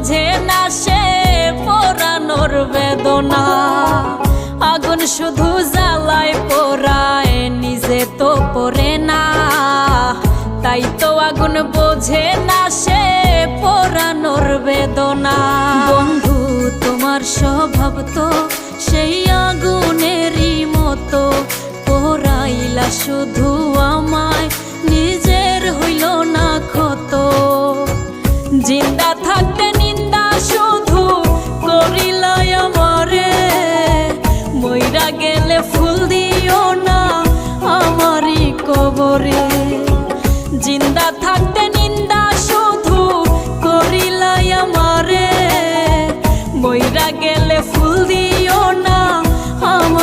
বোঝে না সে পোড়ানোর বেদনা। আগুন শুধু জ্বালায় পোড়ায়, নিজে তো পড়ে না। তাই তো আগুন বোঝে না সে পোড়ানোর বেদনা। বন্ধু তোমার স্বভাব তো সেই আগুনেরই মতো, পোড়াইলা শুধু আমায়, নিজের হইল না ক্ষত। জিন্দা থাকতে নিন্দা শুধু করিলাই আমারে, মইরা গেলে ফুল দিও না আমারই কবরে। জিন্দা থাকতে নিন্দা শুধু করিলাই আমারে, মইরা গেলে ফুল দিও না।